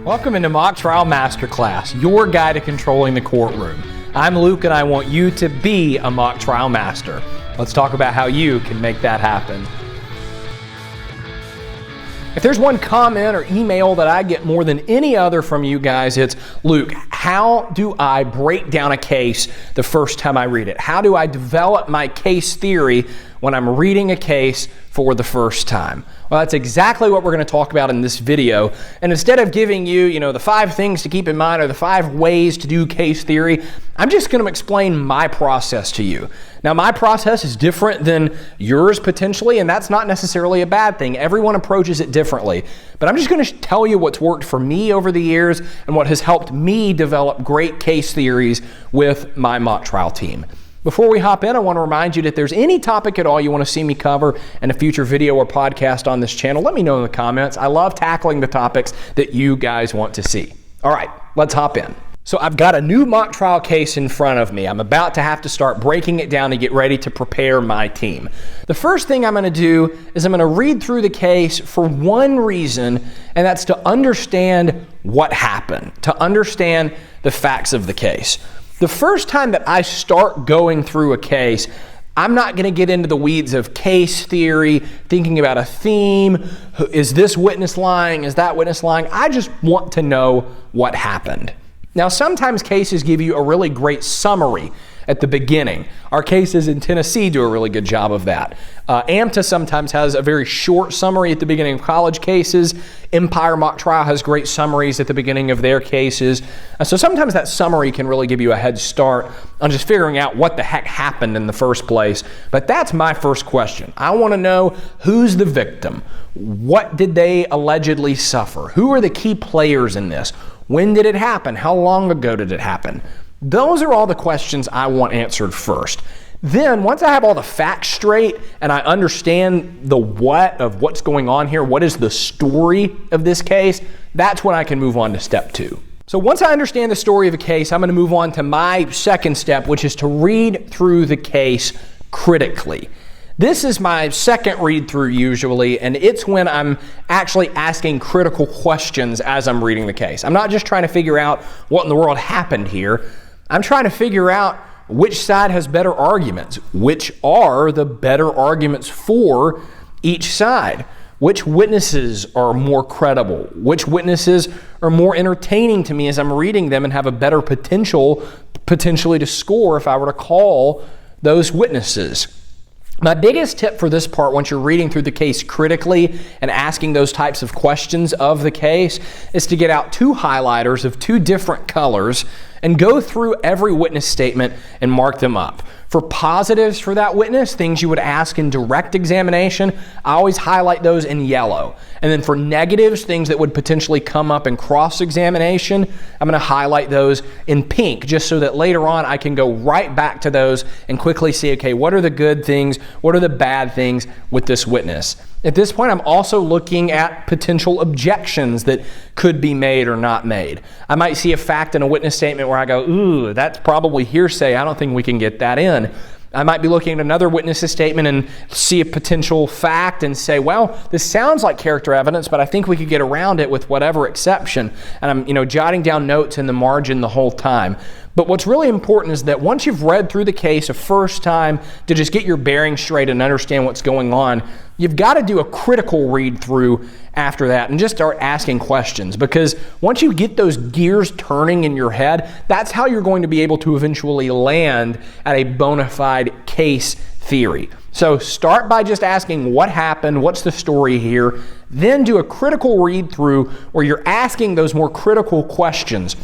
Welcome into Mock Trial Masterclass, your guide to controlling the courtroom. I'm Luke and I want you to be a mock trial master. Let's talk about how you can make that happen. If there's one comment or email that I get more than any other from you guys, it's, Luke, how do I break down a case the first time I read it? How do I develop my case theory when I'm reading a case for the first time? Well, that's exactly what we're going to talk about in this video. And instead of giving you, the 5 things to keep in mind or the 5 ways to do case theory, I'm just going to explain my process to you. Now, my process is different than yours potentially, and that's not necessarily a bad thing. Everyone approaches it differently. But I'm just going to tell you what's worked for me over the years and what has helped me develop great case theories with my mock trial team. Before we hop in, I want to remind you that if there's any topic at all you want to see me cover in a future video or podcast on this channel, let me know in the comments. I love tackling the topics that you guys want to see. All right, let's hop in. So I've got a new mock trial case in front of me. I'm about to have to start breaking it down to get ready to prepare my team. The first thing I'm going to do is I'm going to read through the case for one reason, and that's to understand what happened, to understand the facts of the case. The first time that I start going through a case, I'm not going to get into the weeds of case theory, thinking about a theme. Is this witness lying? Is that witness lying? I just want to know what happened. Now, sometimes cases give you a really great summary at the beginning. Our cases in Tennessee do a really good job of that. AMTA sometimes has a very short summary at the beginning of college cases. Empire Mock Trial has great summaries at the beginning of their cases. So sometimes that summary can really give you a head start on just figuring out what the heck happened in the first place. But that's my first question. I want to know, who's the victim? What did they allegedly suffer? Who are the key players in this? When did it happen? How long ago did it happen? Those are all the questions I want answered first. Then, once I have all the facts straight and I understand the what of what's going on here, what is the story of this case, that's when I can move on to step 2. So once I understand the story of a case, I'm going to move on to my second step, which is to read through the case critically. This is my second read through usually, and it's when I'm actually asking critical questions as I'm reading the case. I'm not just trying to figure out what in the world happened here. I'm trying to figure out which side has better arguments, which are the better arguments for each side, which witnesses are more credible, which witnesses are more entertaining to me as I'm reading them and have a better potentially to score if I were to call those witnesses. My biggest tip for this part, once you're reading through the case critically and asking those types of questions of the case, is to get out 2 highlighters of 2 different colors and go through every witness statement and mark them up. For positives for that witness, things you would ask in direct examination, I always highlight those in yellow. And then for negatives, things that would potentially come up in cross-examination, I'm going to highlight those in pink, just so that later on I can go right back to those and quickly see, okay, what are the good things? What are the bad things with this witness? At this point, I'm also looking at potential objections that could be made or not made. I might see a fact in a witness statement where I go, ooh, that's probably hearsay. I don't think we can get that in. I might be looking at another witness's statement and see a potential fact and say, well, this sounds like character evidence, but I think we could get around it with whatever exception. And I'm, jotting down notes in the margin the whole time. But what's really important is that once you've read through the case a first time to just get your bearings straight and understand what's going on, you've got to do a critical read through after that and just start asking questions, because once you get those gears turning in your head, that's how you're going to be able to eventually land at a bona fide case theory. So start by just asking what happened, what's the story here, then do a critical read through where you're asking those more critical questions.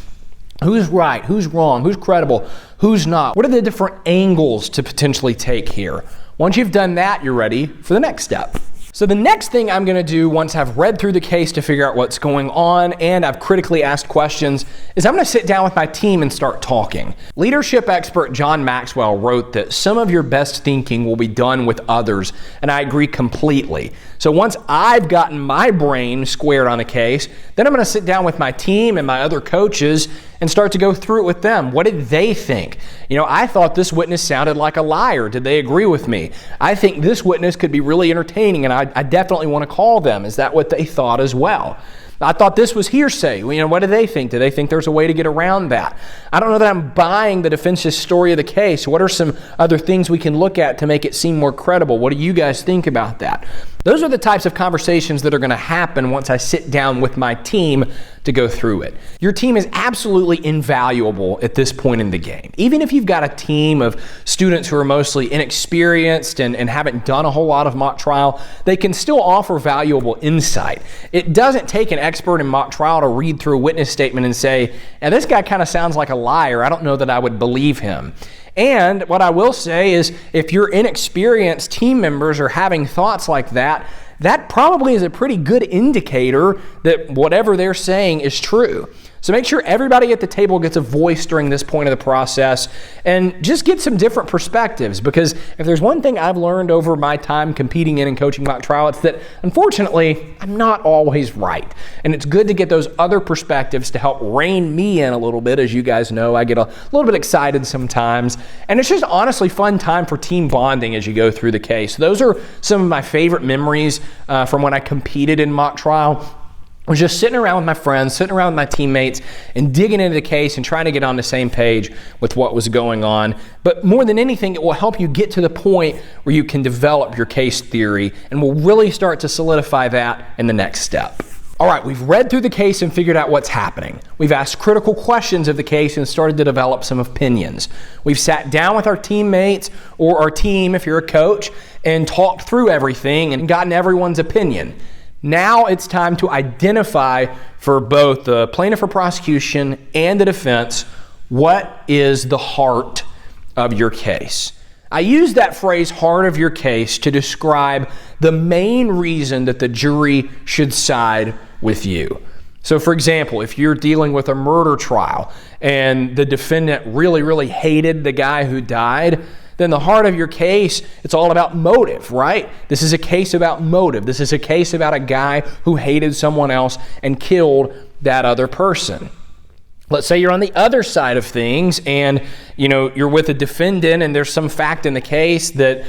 Who's right? Who's wrong? Who's credible? Who's not? What are the different angles to potentially take here? Once you've done that, you're ready for the next step. So the next thing I'm going to do once I've read through the case to figure out what's going on and I've critically asked questions is I'm going to sit down with my team and start talking. Leadership expert John Maxwell wrote that some of your best thinking will be done with others, and I agree completely. So once I've gotten my brain squared on a case, then I'm going to sit down with my team and my other coaches and start to go through it with them. What did they think? I thought this witness sounded like a liar. Did they agree with me? I think this witness could be really entertaining, and I definitely want to call them. Is that what they thought as well? I thought this was hearsay. What do they think? Do they think there's a way to get around that? I don't know that I'm buying the defense's story of the case. What are some other things we can look at to make it seem more credible? What do you guys think about that? Those are the types of conversations that are going to happen once I sit down with my team to go through it. Your team is absolutely invaluable at this point in the game. Even if you've got a team of students who are mostly inexperienced and haven't done a whole lot of mock trial, they can still offer valuable insight. It doesn't take an expert in mock trial to read through a witness statement and say, this guy kind of sounds like a liar. I don't know that I would believe him. And what I will say is, if your inexperienced team members are having thoughts like that, that probably is a pretty good indicator that whatever they're saying is true. So make sure everybody at the table gets a voice during this point of the process and just get some different perspectives, because if there's one thing I've learned over my time competing in and coaching mock trial, it's that unfortunately I'm not always right. And it's good to get those other perspectives to help rein me in a little bit. As you guys know, I get a little bit excited sometimes, and it's just honestly fun time for team bonding as you go through the case. Those are some of my favorite memories from when I competed in mock trial. I was just sitting around with my friends, sitting around with my teammates, and digging into the case and trying to get on the same page with what was going on. But more than anything, it will help you get to the point where you can develop your case theory, and we'll really start to solidify that in the next step. All right, we've read through the case and figured out what's happening. We've asked critical questions of the case and started to develop some opinions. We've sat down with our teammates, or our team if you're a coach, and talked through everything and gotten everyone's opinion. Now it's time to identify for both the plaintiff or prosecution and the defense what is the heart of your case. I use that phrase, heart of your case, to describe the main reason that the jury should side with you. So for example, if you're dealing with a murder trial and the defendant really hated the guy who died, then the heart of your case, it's all about motive, right? This is a case about motive. This is a case about a guy who hated someone else and killed that other person. Let's say you're on the other side of things and you're with a defendant and there's some fact in the case that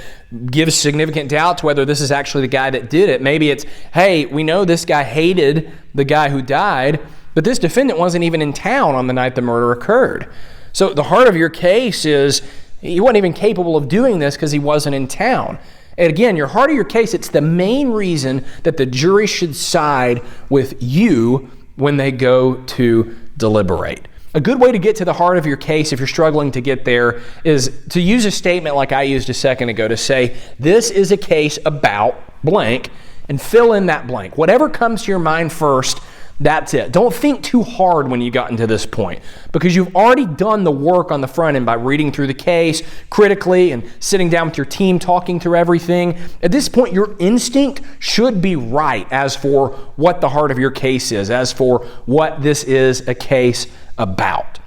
gives significant doubt to whether this is actually the guy that did it. Maybe it's, hey, we know this guy hated the guy who died, but this defendant wasn't even in town on the night the murder occurred. So the heart of your case is, he wasn't even capable of doing this because he wasn't in town. And again, your heart of your case, it's the main reason that the jury should side with you when they go to deliberate. A good way to get to the heart of your case, if you're struggling to get there, is to use a statement like I used a second ago to say, this is a case about blank, and fill in that blank. Whatever comes to your mind first, that's it. Don't think too hard when you got into this point, because you've already done the work on the front end by reading through the case critically and sitting down with your team, talking through everything. At this point, your instinct should be right as for what the heart of your case is, as for what this is a case about.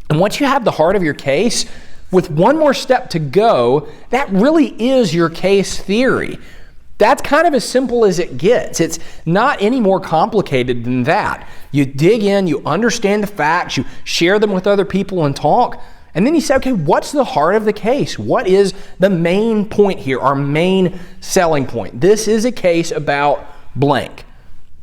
And once you have the heart of your case, with one more step to go, that really is your case theory. That's kind of as simple as it gets. It's not any more complicated than that. You dig in, you understand the facts, you share them with other people and talk, and then you say, okay, what's the heart of the case? What is the main point here, our main selling point? This is a case about blank.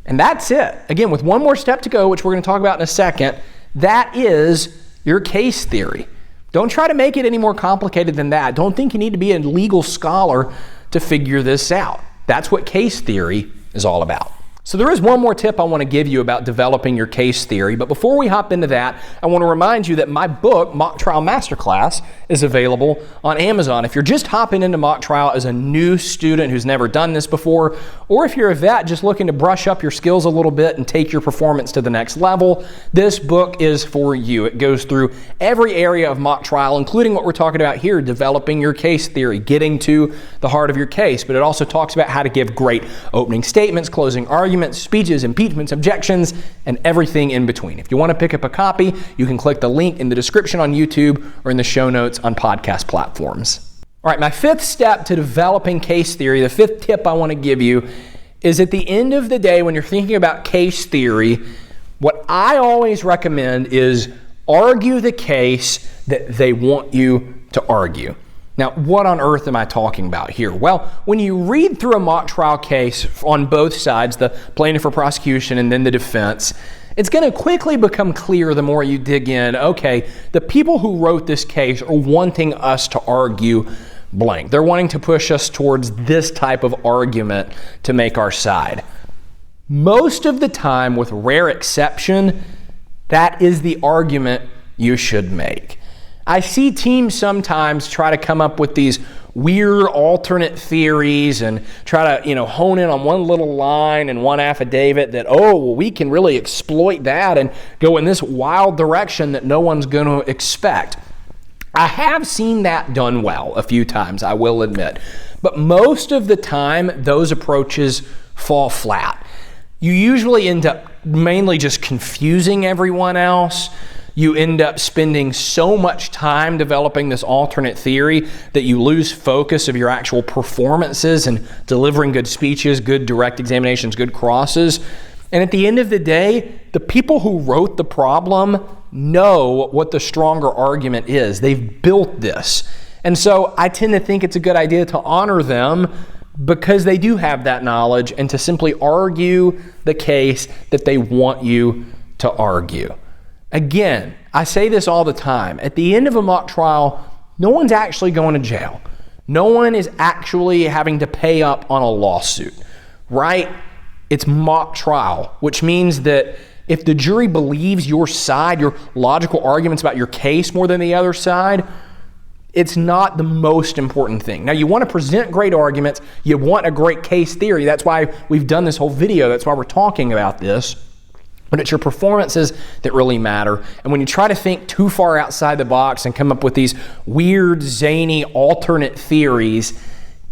And that's it. Again, with one more step to go, which we're going to talk about in a second, that is your case theory. Don't try to make it any more complicated than that. Don't think you need to be a legal scholar to figure this out. That's what case theory is all about. So there is one more tip I want to give you about developing your case theory, but before we hop into that, I want to remind you that my book, Mock Trial Masterclass, is available on Amazon. If you're just hopping into mock trial as a new student who's never done this before, or if you're a vet just looking to brush up your skills a little bit and take your performance to the next level, this book is for you. It goes through every area of mock trial, including what we're talking about here, developing your case theory, getting to the heart of your case, but it also talks about how to give great opening statements, closing arguments, speeches, impeachments, objections, and everything in between. If you want to pick up a copy, you can click the link in the description on YouTube or in the show notes on podcast platforms. All right, my fifth step to developing case theory, the fifth tip I want to give you, is at the end of the day, when you're thinking about case theory, what I always recommend is argue the case that they want you to argue. Now, what on earth am I talking about here? Well, when you read through a mock trial case on both sides, the plaintiff or prosecution and then the defense, it's going to quickly become clear the more you dig in, okay, the people who wrote this case are wanting us to argue blank. They're wanting to push us towards this type of argument to make our side. Most of the time, with rare exception, that is the argument you should make. I see teams sometimes try to come up with these weird alternate theories and try to, hone in on one little line and one affidavit that, we can really exploit that and go in this wild direction that no one's going to expect. I have seen that done well a few times, I will admit. But most of the time, those approaches fall flat. You usually end up mainly just confusing everyone else. You end up spending so much time developing this alternate theory that you lose focus of your actual performances and delivering good speeches, good direct examinations, good crosses. And at the end of the day, the people who wrote the problem know what the stronger argument is. They've built this. And so I tend to think it's a good idea to honor them because they do have that knowledge and to simply argue the case that they want you to argue. Again, I say this all the time. At the end of a mock trial, no one's actually going to jail. No one is actually having to pay up on a lawsuit, right? It's mock trial, which means that if the jury believes your side, your logical arguments about your case more than the other side, it's not the most important thing. Now, you want to present great arguments. You want a great case theory. That's why we've done this whole video. That's why we're talking about this. But it's your performances that really matter. And when you try to think too far outside the box and come up with these weird, zany, alternate theories,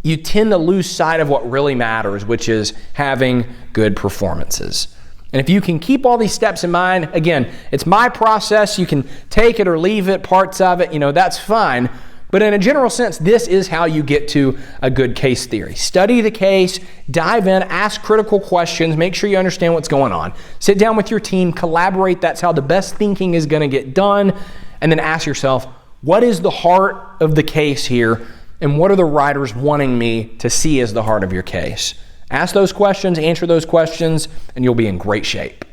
you tend to lose sight of what really matters, which is having good performances. And if you can keep all these steps in mind, again, it's my process. You can take it or leave it, parts of it, that's fine. But in a general sense, this is how you get to a good case theory. Study the case, dive in, ask critical questions, make sure you understand what's going on. Sit down with your team, collaborate. That's how the best thinking is going to get done. And then ask yourself, what is the heart of the case here? And what are the writers wanting me to see as the heart of your case? Ask those questions, answer those questions, and you'll be in great shape.